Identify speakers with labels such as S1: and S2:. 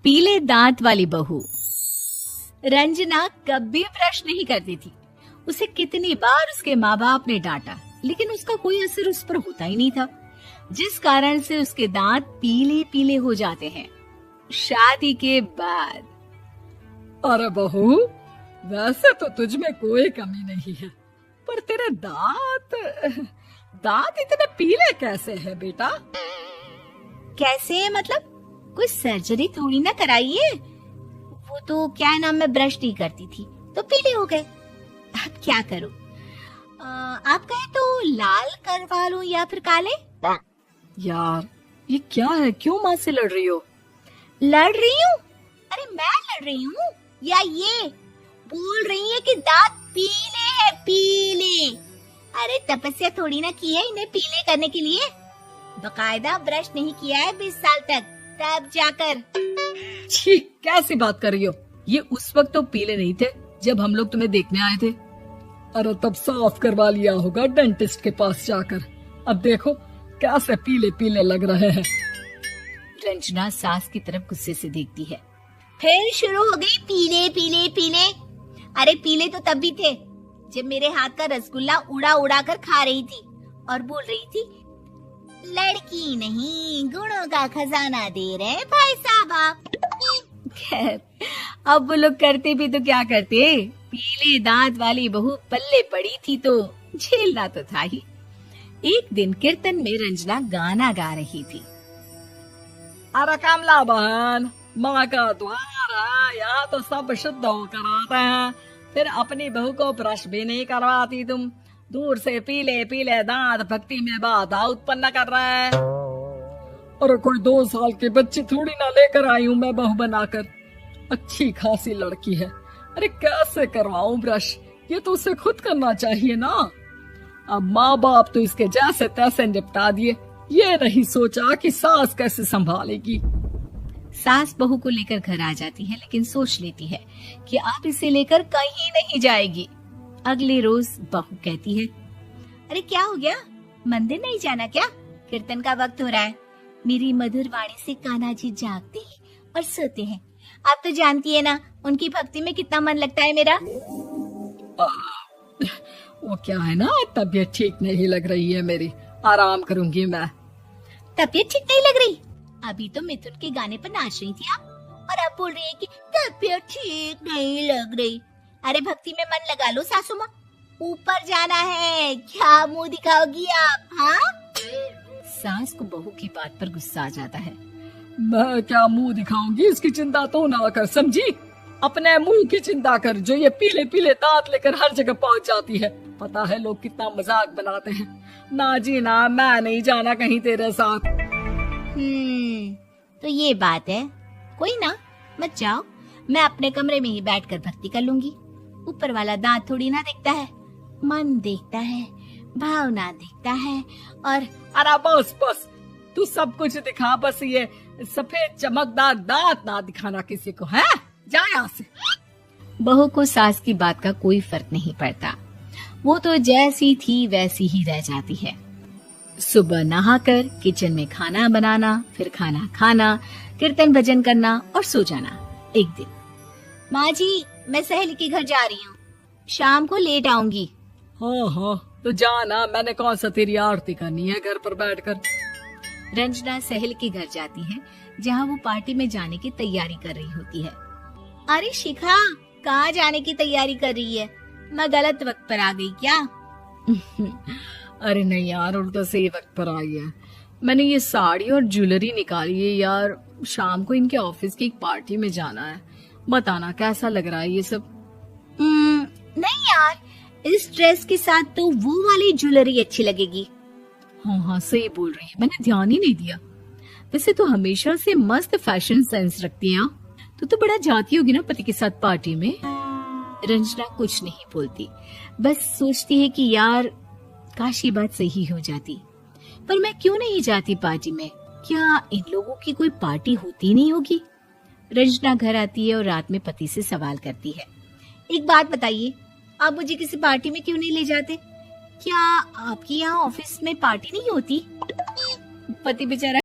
S1: पीले दांत वाली बहू। रंजना कभी ब्रश नहीं करती थी। उसे कितनी बार उसके माँ बाप ने डांटा, लेकिन उसका कोई असर उस पर होता ही नहीं था, जिस कारण से उसके दांत पीले पीले हो जाते हैं। शादी के बाद
S2: अरे बहू, वैसे तो तुझ में कोई कमी नहीं है, पर तेरे दांत इतने पीले कैसे है बेटा?
S1: कैसे मतलब? कोई सर्जरी थोड़ी ना कराइए। वो तो क्या नाम, मैं ब्रश नहीं करती थी तो पीले हो गए। अब क्या करूं? आप कहे तो लाल करवा लूं या फिर काले?
S2: यार ये क्या है, क्यों माँ से लड़ रही हो?
S1: लड़ रही हूँ? अरे मैं लड़ रही हूँ या ये बोल रही है कि दांत पीले हैं, पीले। अरे तपस्या थोड़ी ना की है इन्हें पीले करने के लिए। बकायदा ब्रश नहीं किया है 20 साल तक, तब जाकर।
S2: छी, कैसी बात कर रही हो? ये उस वक्त तो पीले नहीं थे जब हम लोग तुम्हें देखने आए थे। अरे तब साफ करवा लिया होगा डेंटिस्ट के पास जाकर। अब देखो कैसे पीले पीले लग रहे हैं।
S1: रंजना सास की तरफ गुस्से से देखती है। फिर शुरू हो गई पीले पीले पीले। अरे पीले तो तब भी थे जब मेरे हाथ का रसगुल्ला उड़ा उड़ा कर खा रही थी और बोल रही थी, लड़की नहीं गुणों का खजाना दे रहे भाई साहब आप। खैर, अब वो लोग करते भी तो क्या करते, पीले दांत वाली बहू पल्ले पड़ी थी तो झेलना तो था ही। एक दिन कीर्तन में रंजना गाना गा रही थी।
S2: अरे कमला बहन, माँ का द्वार है, यहाँ तो सब शुद्ध होकर आते हैं, फिर अपनी बहू को ब्रश भी नहीं करवाती तुम। दूर से पीले पीले दांत भक्ति में बाधा उत्पन्न कर रहा है। अरे कोई 2 साल की बच्ची थोड़ी ना लेकर आई हूँ मैं बहू बनाकर। अच्छी खासी लड़की है, अरे कैसे करवाऊं ब्रश? ये तो उसे खुद करना चाहिए ना। अब माँ बाप तो इसके जैसे तैसे निपटा दिए, ये नहीं सोचा कि सास कैसे संभालेगी।
S1: सास बहू को लेकर घर आ जाती है, लेकिन सोच लेती है कि अब इसे लेकर कहीं नहीं जाएगी। अगले रोज बहू कहती है, अरे क्या हो गया, मंदिर नहीं जाना क्या? कीर्तन का वक्त हो रहा है। मेरी मधुर वाणी से कान्हा जी जागते हैं और सोते हैं। आप तो जानती है ना उनकी भक्ति में कितना मन लगता है मेरा।
S2: वो क्या है ना, तबीयत ठीक नहीं लग रही है मेरी, आराम करूंगी मैं।
S1: तबीयत ठीक नहीं लग रही? अभी तो मिथुन के गाने पर नाच रही थी आप, और अब बोल रही है कि तबीयत ठीक नहीं लग रही। अरे भक्ति में मन लगा लो सासू माँ, ऊपर जाना है, क्या मुंह दिखाओगी आप? हाँ? सास को बहू की बात पर गुस्सा आ जाता है।
S2: मैं क्या मुंह दिखाऊंगी, इसकी चिंता तो ना कर, समझी? अपने मुंह की चिंता कर, जो ये पीले पीले दांत लेकर हर जगह पहुंच जाती है। पता है लोग कितना मजाक बनाते हैं। ना जी ना, मैं नहीं जाना कहीं तेरे साथ।
S1: तो ये बात है। कोई ना, मत जाओ, मैं अपने कमरे में ही बैठकर भक्ति कर लूंगी। ऊपर वाला दांत थोड़ी ना देखता है, मन देखता है, भावना देखता है। और
S2: अरे बस बस, तू सब कुछ दिखा, बस ये सफेद चमकदार दांत ना दिखाना किसी को, है? जा यहाँ से।
S1: बहू को सास की बात का कोई फर्क नहीं पड़ता, वो तो जैसी थी वैसी ही रह जाती है। सुबह नहाकर किचन में खाना बनाना, फिर खाना खाना, कीर्तन भजन करना और सो जाना। एक दिन, माँ जी मैं सहेली के घर जा रही हूँ, शाम को लेट आऊंगी।
S2: हाँ हाँ तो जाना, मैंने कौन सा तेरी आरती करनी है घर पर बैठकर।
S1: रंजना सहेली के घर जाती है, जहाँ वो पार्टी में जाने की तैयारी कर रही होती है। अरे शिखा, कहाँ जाने की तैयारी कर रही है? मैं गलत वक्त पर आ गई क्या?
S2: अरे नहीं यार, उल्टा सही वक्त पर आई है। मैंने ये साड़ी और ज्वेलरी निकाली है यार, शाम को इनके ऑफिस की एक पार्टी में जाना है। बताना कैसा लग रहा है ये सब?
S1: नहीं यार, इस ड्रेस के साथ तो वो वाली ज्वेलरी अच्छी लगेगी।
S2: हाँ हाँ सही बोल रही है, मैंने ध्यान ही नहीं दिया। वैसे तो हमेशा से मस्त फैशन सेंस रखती है। तो बड़ा जाती होगी ना पति के साथ पार्टी में। रंजना कुछ नहीं बोलती, बस सोचती है कि यार काश ये बात सही हो जाती, पर मैं क्यों नहीं जाती पार्टी में? क्या इन लोगों की कोई पार्टी होती नहीं होगी? रंजना घर आती है और रात में पति से सवाल करती है, एक बात बताइए, आप मुझे किसी पार्टी में क्यों नहीं ले जाते? क्या आपकी यहाँ ऑफिस में पार्टी नहीं होती? पति बेचारा